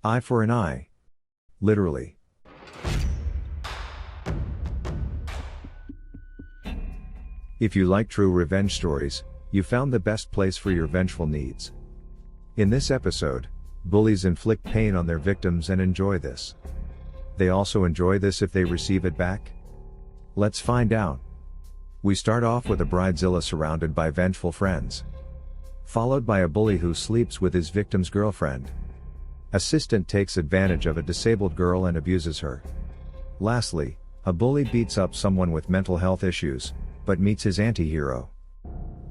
Eye for an eye. Literally. If you like true revenge stories, you found the best place for your vengeful needs. In this episode, bullies inflict pain on their victims and enjoy this. They also enjoy this if they receive it back? Let's find out. We start off with a bridezilla surrounded by vengeful friends. Followed by a bully who sleeps with his victim's girlfriend. Assistant takes advantage of a disabled girl and abuses her. Lastly, a bully beats up someone with mental health issues, but meets his anti-hero.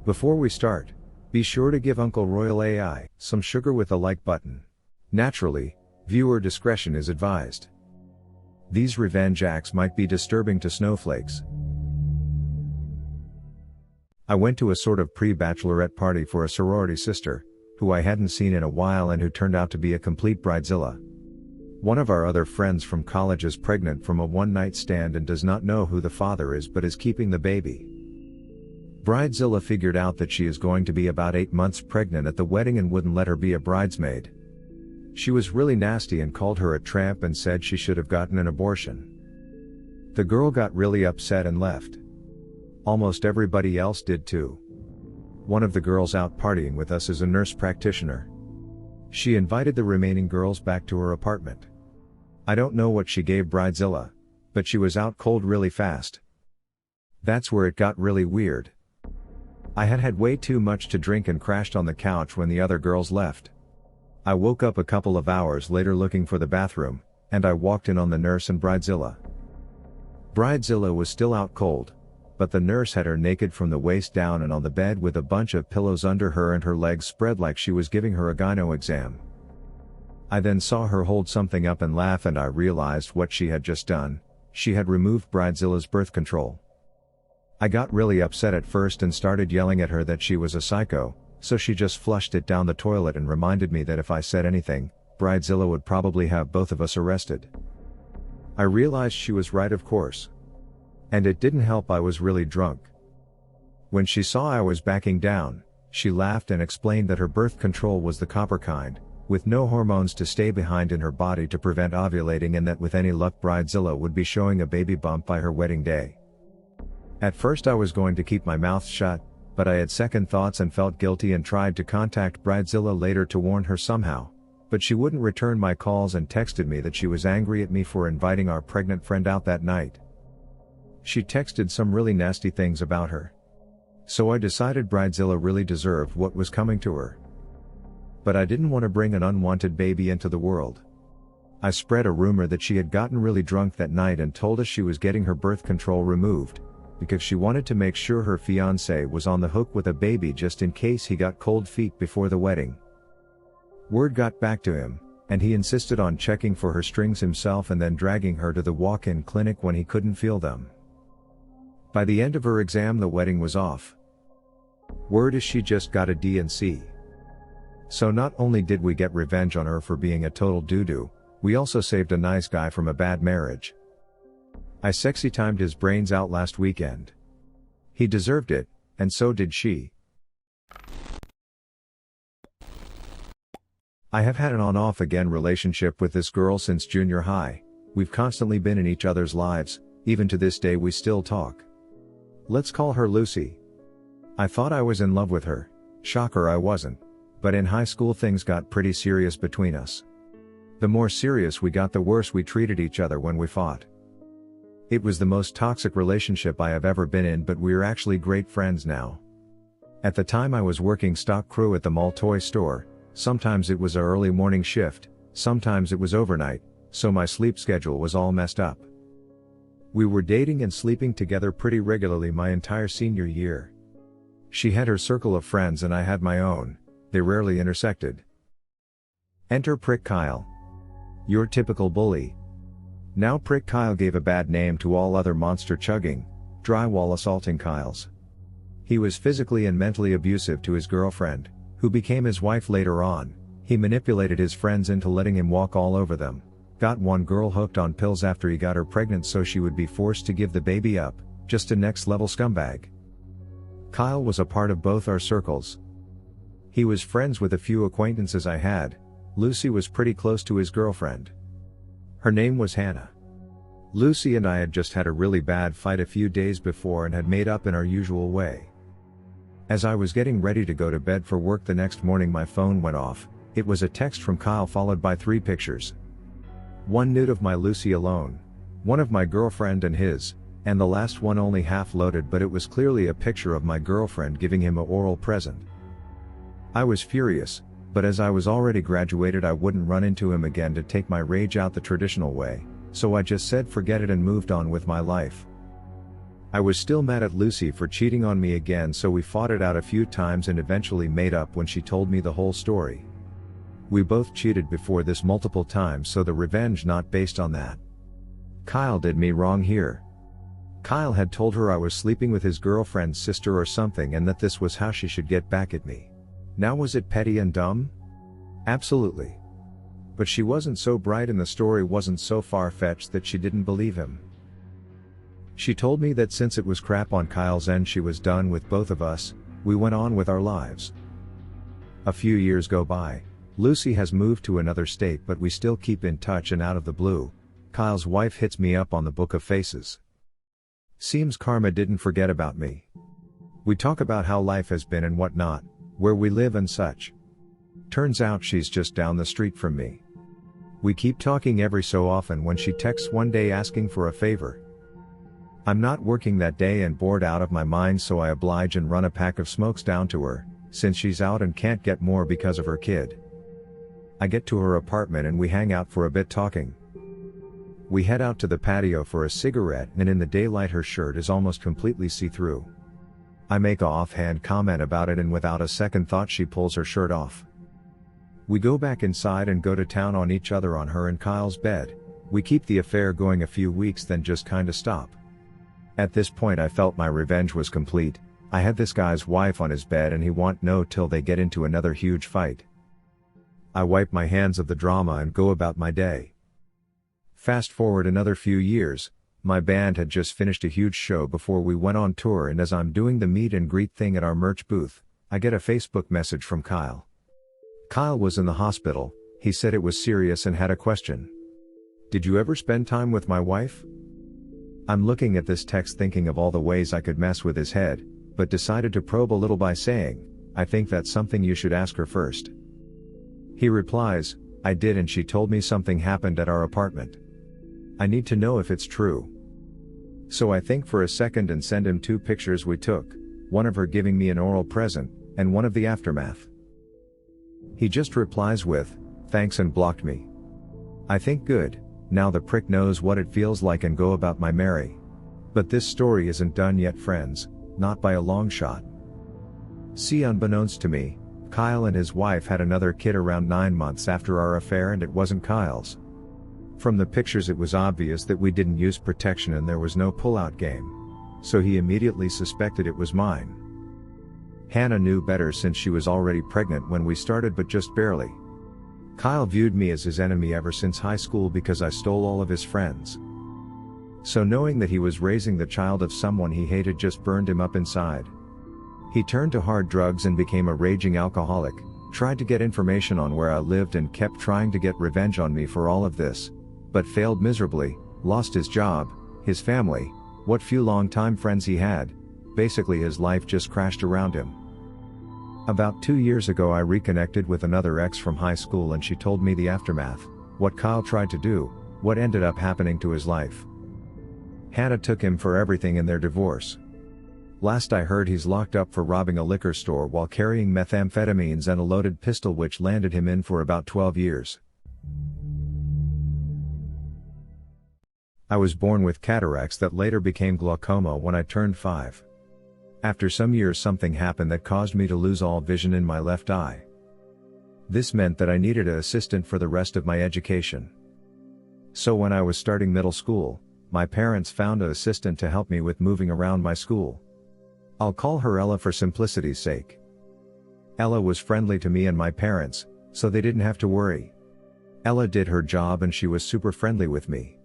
Before we start, be sure to give Uncle Royal AI some sugar with the like button. Naturally, viewer discretion is advised. These revenge acts might be disturbing to snowflakes. I went to a sort of pre-bachelorette party for a sorority sister, who I hadn't seen in a while and who turned out to be a complete bridezilla. One of our other friends from college is pregnant from a one-night stand and does not know who the father is but is keeping the baby. Bridezilla figured out that she is going to be about 8 months pregnant at the wedding and wouldn't let her be a bridesmaid. She was really nasty and called her a tramp and said she should have gotten an abortion. The girl got really upset and left. Almost everybody else did too. One of the girls out partying with us is a nurse practitioner. She invited the remaining girls back to her apartment. I don't know what she gave Bridezilla, but she was out cold really fast. That's where it got really weird. I had had way too much to drink and crashed on the couch when the other girls left. I woke up a couple of hours later looking for the bathroom, and I walked in on the nurse and Bridezilla. Bridezilla was still out cold, but the nurse had her naked from the waist down and on the bed with a bunch of pillows under her and her legs spread like she was giving her a gyno exam. I then saw her hold something up and laugh and I realized what she had just done. She had removed Bridezilla's birth control. I got really upset at first and started yelling at her that she was a psycho, so she just flushed it down the toilet and reminded me that if I said anything, Bridezilla would probably have both of us arrested. I realized she was right, of course. And it didn't help I was really drunk. When she saw I was backing down, she laughed and explained that her birth control was the copper kind, with no hormones to stay behind in her body to prevent ovulating and that with any luck Bridezilla would be showing a baby bump by her wedding day. At first I was going to keep my mouth shut, but I had second thoughts and felt guilty and tried to contact Bridezilla later to warn her somehow, but she wouldn't return my calls and texted me that she was angry at me for inviting our pregnant friend out that night. She texted some really nasty things about her. So I decided Bridezilla really deserved what was coming to her. But I didn't want to bring an unwanted baby into the world. I spread a rumor that she had gotten really drunk that night and told us she was getting her birth control removed, because she wanted to make sure her fiancé was on the hook with a baby just in case he got cold feet before the wedding. Word got back to him, and he insisted on checking for her strings himself and then dragging her to the walk-in clinic when he couldn't feel them. By the end of her exam the wedding was off. Word is she just got a D and C. So not only did we get revenge on her for being a total doo-doo, we also saved a nice guy from a bad marriage. I sexy timed his brains out last weekend. He deserved it, and so did she. I have had an on-off again relationship with this girl since junior high. We've constantly been in each other's lives, even to this day we still talk. Let's call her Lucy. I thought I was in love with her. Shocker, I wasn't. But in high school things got pretty serious between us. The more serious we got, the worse we treated each other when we fought. It was the most toxic relationship I have ever been in, but we're actually great friends now. At the time I was working stock crew at the mall toy store. Sometimes it was an early morning shift, sometimes it was overnight, so my sleep schedule was all messed up. We were dating and sleeping together pretty regularly my entire senior year. She had her circle of friends and I had my own. They rarely intersected. Enter Prick Kyle. Your typical bully. Now Prick Kyle gave a bad name to all other monster-chugging, drywall assaulting Kyles. He was physically and mentally abusive to his girlfriend, who became his wife later on. He manipulated his friends into letting him walk all over them. Got one girl hooked on pills after he got her pregnant so she would be forced to give the baby up. Just a next level scumbag. Kyle was a part of both our circles. He was friends with a few acquaintances I had, Lucy was pretty close to his girlfriend. Her name was Hannah. Lucy and I had just had a really bad fight a few days before and had made up in our usual way. As I was getting ready to go to bed for work the next morning, my phone went off. It was a text from Kyle followed by 3 pictures. One nude of my Lucy alone, one of my girlfriend and his, and the last one only half loaded, but it was clearly a picture of my girlfriend giving him a oral present. I was furious, but as I was already graduated I wouldn't run into him again to take my rage out the traditional way, so I just said forget it and moved on with my life. I was still mad at Lucy for cheating on me again, so we fought it out a few times and eventually made up when she told me the whole story. We both cheated before this multiple times, so the revenge not based on that. Kyle did me wrong here. Kyle had told her I was sleeping with his girlfriend's sister or something and that this was how she should get back at me. Now was it petty and dumb? Absolutely. But she wasn't so bright and the story wasn't so far-fetched that she didn't believe him. She told me that since it was crap on Kyle's end she was done with both of us. We went on with our lives. A few years go by. Lucy has moved to another state, but we still keep in touch, and out of the blue, Kyle's wife hits me up on the Book of Faces. Seems karma didn't forget about me. We talk about how life has been and whatnot, where we live and such. Turns out she's just down the street from me. We keep talking every so often when she texts one day asking for a favor. I'm not working that day and bored out of my mind, so I oblige and run a pack of smokes down to her, since she's out and can't get more because of her kid. I get to her apartment and we hang out for a bit talking. We head out to the patio for a cigarette, and in the daylight her shirt is almost completely see-through. I make a offhand comment about it and without a second thought she pulls her shirt off. We go back inside and go to town on each other on her and Kyle's bed. We keep the affair going a few weeks, then just kinda stop. At this point I felt my revenge was complete. I had this guy's wife on his bed and he won't know till they get into another huge fight. I wipe my hands of the drama and go about my day. Fast forward another few years, my band had just finished a huge show before we went on tour, and as I'm doing the meet and greet thing at our merch booth, I get a Facebook message from Kyle. Kyle was in the hospital. He said it was serious and had a question. Did you ever spend time with my wife? I'm looking at this text thinking of all the ways I could mess with his head, but decided to probe a little by saying, I think that's something you should ask her first. He replies, I did and she told me something happened at our apartment. I need to know if it's true. So I think for a second and send him 2 pictures we took, one of her giving me an oral present, and one of the aftermath. He just replies with, thanks, and blocked me. I think good, now the prick knows what it feels like, and go about my merry. But this story isn't done yet, friends, not by a long shot. See, unbeknownst to me, Kyle and his wife had another kid around 9 months after our affair, and it wasn't Kyle's. From the pictures it was obvious that we didn't use protection and there was no pull-out game. So he immediately suspected it was mine. Hannah knew better since she was already pregnant when we started, but just barely. Kyle viewed me as his enemy ever since high school because I stole all of his friends. So knowing that he was raising the child of someone he hated just burned him up inside. He turned to hard drugs and became a raging alcoholic, tried to get information on where I lived and kept trying to get revenge on me for all of this, but failed miserably, lost his job, his family, what few long-time friends he had. Basically his life just crashed around him. About 2 years ago I reconnected with another ex from high school and she told me the aftermath, what Kyle tried to do, what ended up happening to his life. Hannah took him for everything in their divorce. Last I heard he's locked up for robbing a liquor store while carrying methamphetamines and a loaded pistol, which landed him in for about 12 years. I was born with cataracts that later became glaucoma when I turned 5. After some years something happened that caused me to lose all vision in my left eye. This meant that I needed an assistant for the rest of my education. So when I was starting middle school, my parents found an assistant to help me with moving around my school. I'll call her Ella for simplicity's sake. Ella was friendly to me and my parents, so they didn't have to worry. Ella did her job and she was super friendly with me.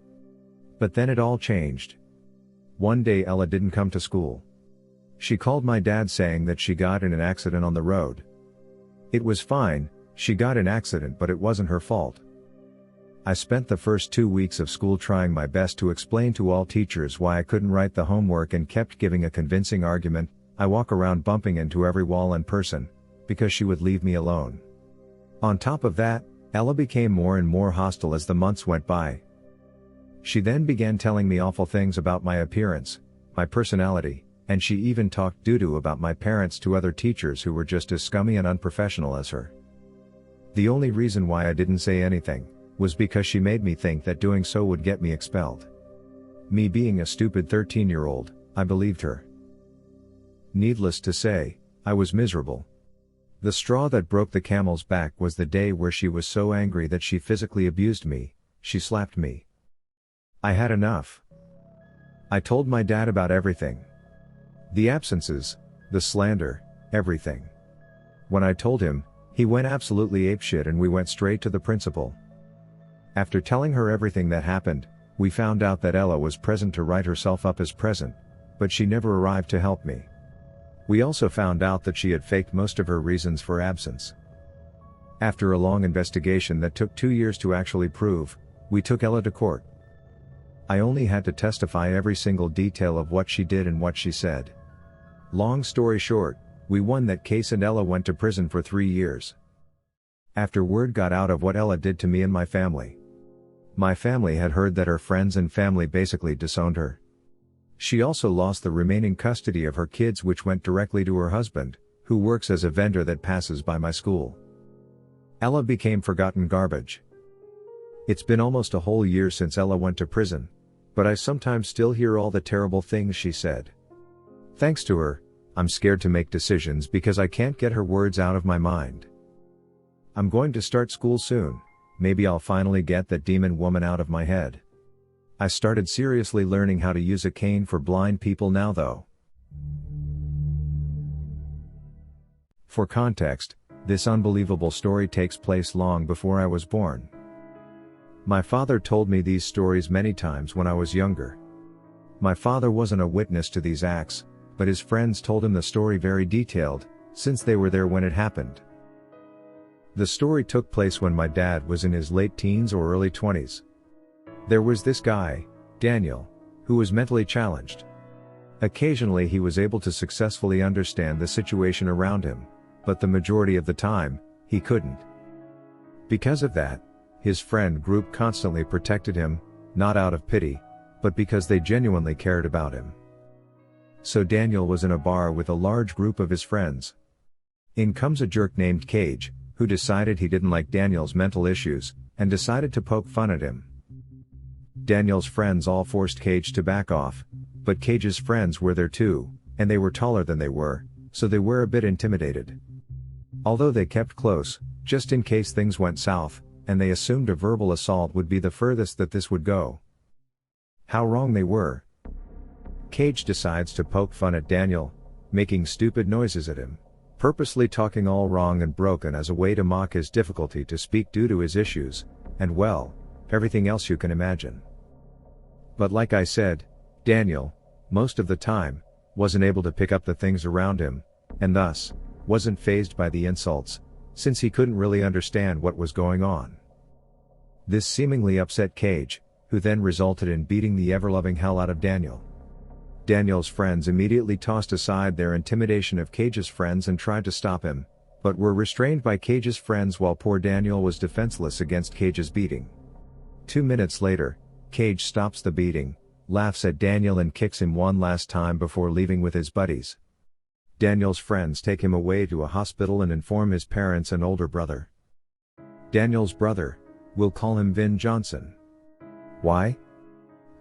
But then it all changed. One day Ella didn't come to school. She called my dad saying that she got in an accident on the road. It was fine, She got in accident, but it wasn't her fault. I spent the first 2 weeks of school trying my best to explain to all teachers why I couldn't write the homework and kept giving a convincing argument. I walk around bumping into every wall and person, because she would leave me alone. On top of that, Ella became more and more hostile as the months went by. She then began telling me awful things about my appearance, my personality, and she even talked doo-doo about my parents to other teachers who were just as scummy and unprofessional as her. The only reason why I didn't say anything was because she made me think that doing so would get me expelled. Me being a stupid 13-year-old, I believed her. Needless to say, I was miserable. The straw that broke the camel's back was the day where she was so angry that she physically abused me. She slapped me. I had enough. I told my dad about everything. The absences, the slander, everything. When I told him, he went absolutely apeshit and we went straight to the principal. After telling her everything that happened, we found out that Ella was present to write herself up as present, but she never arrived to help me. We also found out that she had faked most of her reasons for absence. After a long investigation that took 2 years to actually prove, we took Ella to court. I only had to testify every single detail of what she did and what she said. Long story short, we won that case and Ella went to prison for 3 years. After word got out of what Ella did to me and my family had heard that her friends and family basically disowned her. She also lost the remaining custody of her kids, which went directly to her husband, who works as a vendor that passes by my school. Ella became forgotten garbage. It's been almost a whole year since Ella went to prison, but I sometimes still hear all the terrible things she said. Thanks to her, I'm scared to make decisions because I can't get her words out of my mind. I'm going to start school soon. Maybe I'll finally get that demon woman out of my head. I started seriously learning how to use a cane for blind people now though. For context, this unbelievable story takes place long before I was born. My father told me these stories many times when I was younger. My father wasn't a witness to these acts, but his friends told him the story very detailed, since they were there when it happened. The story took place when my dad was in his late teens or early 20s. There was this guy, Daniel, who was mentally challenged. Occasionally he was able to successfully understand the situation around him, but the majority of the time, he couldn't. Because of that, his friend group constantly protected him, not out of pity, but because they genuinely cared about him. So Daniel was in a bar with a large group of his friends. In comes a jerk named Cage, who decided he didn't like Daniel's mental issues, and decided to poke fun at him. Daniel's friends all forced Cage to back off, but Cage's friends were there too, and they were taller than they were, so they were a bit intimidated. Although they kept close, just in case things went south, and they assumed a verbal assault would be the furthest that this would go. How wrong they were. Cage decides to poke fun at Daniel, making stupid noises at him, purposely talking all wrong and broken as a way to mock his difficulty to speak due to his issues, and well, everything else you can imagine. But like I said, Daniel, most of the time, wasn't able to pick up the things around him, and thus, wasn't fazed by the insults, since he couldn't really understand what was going on. This seemingly upset Cage, who then resulted in beating the ever-loving hell out of Daniel. Daniel's friends immediately tossed aside their intimidation of Cage's friends and tried to stop him, but were restrained by Cage's friends while poor Daniel was defenseless against Cage's beating. 2 minutes later, Cage stops the beating, laughs at Daniel and kicks him one last time before leaving with his buddies. Daniel's friends take him away to a hospital and inform his parents and older brother. Daniel's brother, we'll call him Vin Johnson. Why?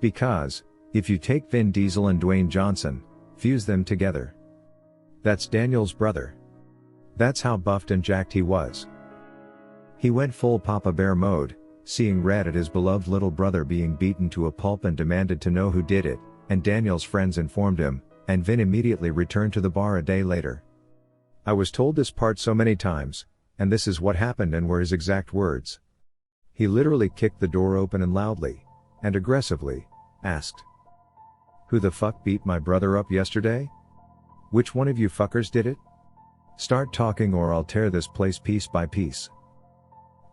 Because, if you take Vin Diesel and Dwayne Johnson, fuse them together. That's Daniel's brother. That's how buffed and jacked he was. He went full Papa Bear mode, seeing red at his beloved little brother being beaten to a pulp and demanded to know who did it, and Daniel's friends informed him, and Vin immediately returned to the bar a day later. I was told this part so many times, and this is what happened and were his exact words. He literally kicked the door open and loudly, and aggressively, asked, "Who the fuck beat my brother up yesterday? Which one of you fuckers did it? Start talking or I'll tear this place piece by piece."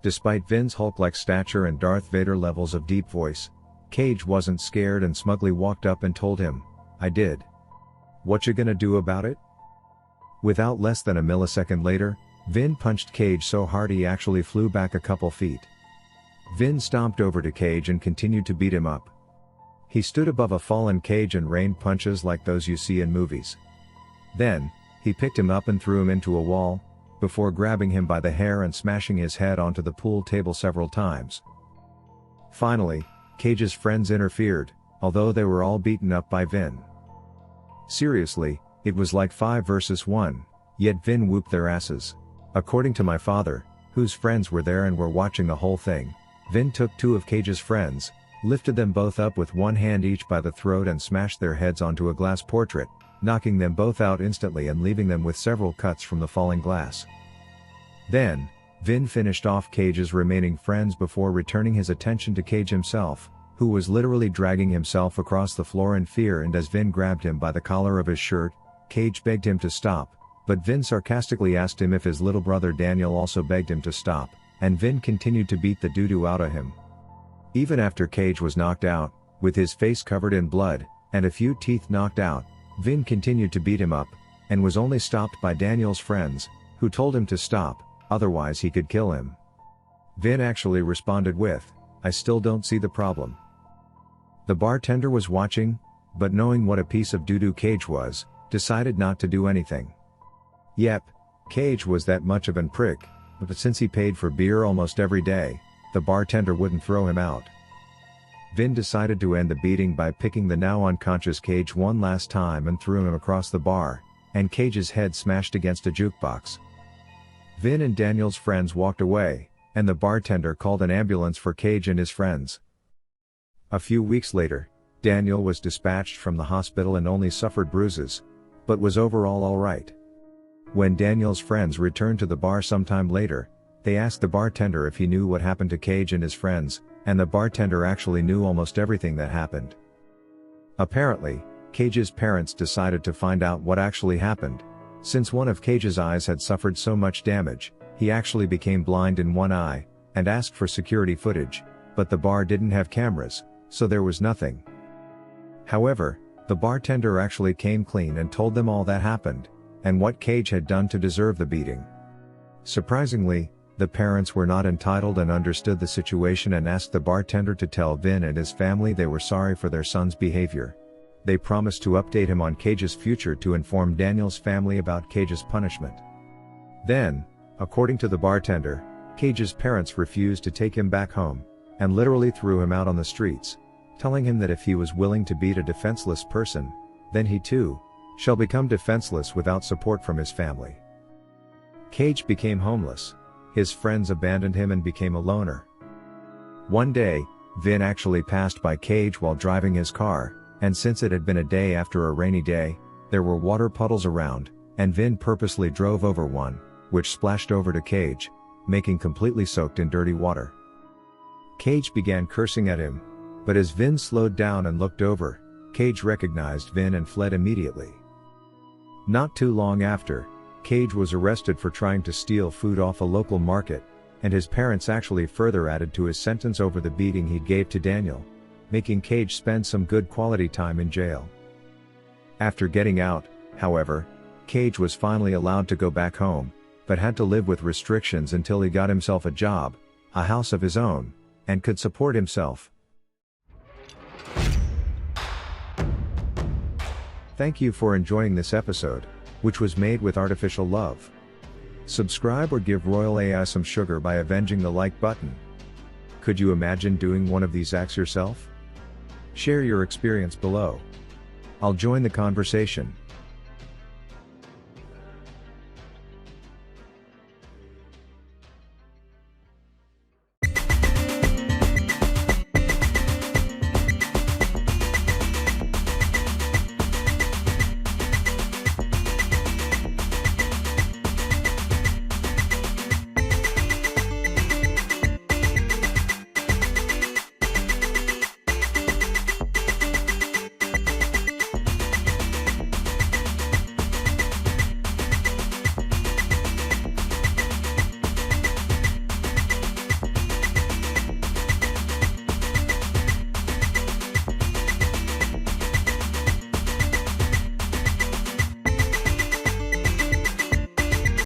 Despite Vin's Hulk-like stature and Darth Vader levels of deep voice, Cage wasn't scared and smugly walked up and told him, "I did. What you gonna do about it?" Without less than a millisecond later, Vin punched Cage so hard he actually flew back a couple feet. Vin stomped over to Cage and continued to beat him up. He stood above a fallen Cage and rained punches like those you see in movies. Then, he picked him up and threw him into a wall, before grabbing him by the hair and smashing his head onto the pool table several times. Finally, Cage's friends interfered, although they were all beaten up by Vin. Seriously, it was like 5 versus 1, yet Vin whooped their asses. According to my father, whose friends were there and were watching the whole thing, Vin took 2 of Cage's friends, lifted them both up with one hand each by the throat and smashed their heads onto a glass portrait, knocking them both out instantly and leaving them with several cuts from the falling glass. Then, Vin finished off Cage's remaining friends before returning his attention to Cage himself, who was literally dragging himself across the floor in fear, and as Vin grabbed him by the collar of his shirt, Cage begged him to stop, but Vin sarcastically asked him if his little brother Daniel also begged him to stop, and Vin continued to beat the doo-doo out of him. Even after Cage was knocked out, with his face covered in blood, and a few teeth knocked out, Vin continued to beat him up, and was only stopped by Daniel's friends, who told him to stop, otherwise he could kill him. Vin actually responded with, "I still don't see the problem." The bartender was watching, but knowing what a piece of doo-doo Cage was, decided not to do anything. Yep, Cage was that much of an prick, but since he paid for beer almost every day, the bartender wouldn't throw him out. Vin decided to end the beating by picking the now unconscious Cage one last time and threw him across the bar, and Cage's head smashed against a jukebox. Vin and Daniel's friends walked away, and the bartender called an ambulance for Cage and his friends. A few weeks later, Daniel was dispatched from the hospital and only suffered bruises, but was overall alright. When Daniel's friends returned to the bar sometime later, they asked the bartender if he knew what happened to Cage and his friends, and the bartender actually knew almost everything that happened. Apparently, Cage's parents decided to find out what actually happened. Since one of Cage's eyes had suffered so much damage, he actually became blind in one eye, and asked for security footage, but the bar didn't have cameras, so there was nothing. However, the bartender actually came clean and told them all that happened, and what Cage had done to deserve the beating. Surprisingly, the parents were not entitled and understood the situation and asked the bartender to tell Vin and his family they were sorry for their son's behavior. They promised to update him on Cage's future to inform Daniel's family about Cage's punishment. Then, according to the bartender, Cage's parents refused to take him back home, and literally threw him out on the streets, telling him that if he was willing to beat a defenseless person, then he too shall become defenseless without support from his family. Cage became homeless. His friends abandoned him and became a loner. One day, Vin actually passed by Cage while driving his car, and since it had been a day after a rainy day, there were water puddles around, and Vin purposely drove over one, which splashed over to Cage, making completely soaked in dirty water. Cage began cursing at him, but as Vin slowed down and looked over, Cage recognized Vin and fled immediately. Not too long after, Cage was arrested for trying to steal food off a local market, and his parents actually further added to his sentence over the beating he gave to Daniel, making Cage spend some good quality time in jail. After getting out, however, Cage was finally allowed to go back home, but had to live with restrictions until he got himself a job, a house of his own, and could support himself. Thank you for enjoying this episode, which was made with artificial love. Subscribe or give Royal AI some sugar by avenging the like button. Could you imagine doing one of these acts yourself? Share your experience below. I'll join the conversation.